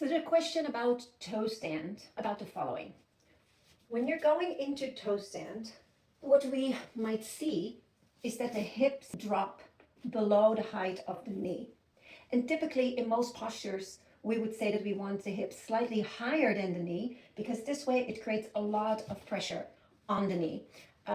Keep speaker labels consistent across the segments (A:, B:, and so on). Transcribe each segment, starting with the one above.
A: So there's a question about toe stand about the following. When you're going into toe stand, what we might see is that the hips drop below the height of the knee. And typically in most postures, we would say that we want the hips slightly higher than the knee because this way it creates a lot of pressure on the knee.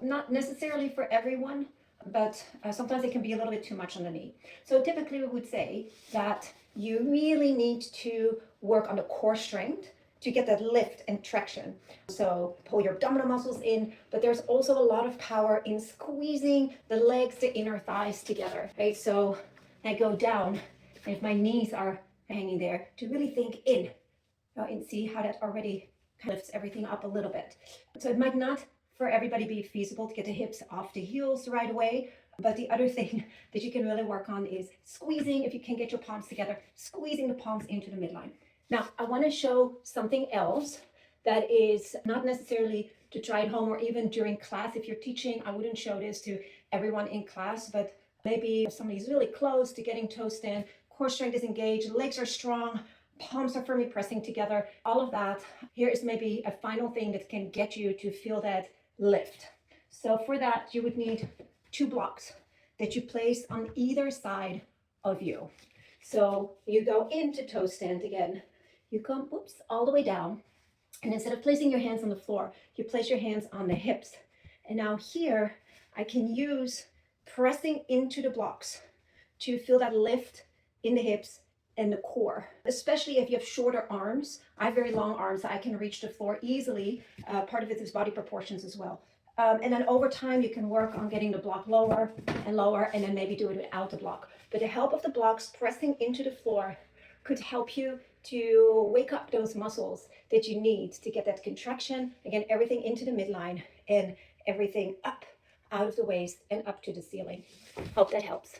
A: Not necessarily for everyone, but sometimes it can be a little bit too much on the knee. So typically we would say that you really need to work on the core strength to get that lift and traction. So pull your abdominal muscles in, but there's also a lot of power in squeezing the legs, the inner thighs together, right? So I go down, and if my knees are hanging there, to really think in, and see how that already lifts everything up a little bit. So it might not for everybody be feasible to get the hips off the heels right away. But the other thing that you can really work on is squeezing, if you can get your palms together, squeezing the palms into the midline. Now, I want to show something else that is not necessarily to try at home or even during class. If you're teaching, I wouldn't show this to everyone in class, but maybe if somebody's really close to getting toe stand, core strength is engaged, legs are strong, palms are firmly pressing together, all of that. Here is maybe a final thing that can get you to feel that lift. So for that, you would need 2 blocks that you place on either side of you. So you go into toe stand again. You come, all the way down. And instead of placing your hands on the floor, you place your hands on the hips. And now here, I can use pressing into the blocks to feel that lift in the hips and the core, especially if you have shorter arms. I have very long arms, so I can reach the floor easily. Part of it is body proportions as well. And then over time, you can work on getting the block lower, and then maybe do it without the block. But the help of the blocks pressing into the floor could help you to wake up those muscles that you need to get that contraction. Again, everything into the midline and everything up out of the waist and up to the ceiling. Hope that helps.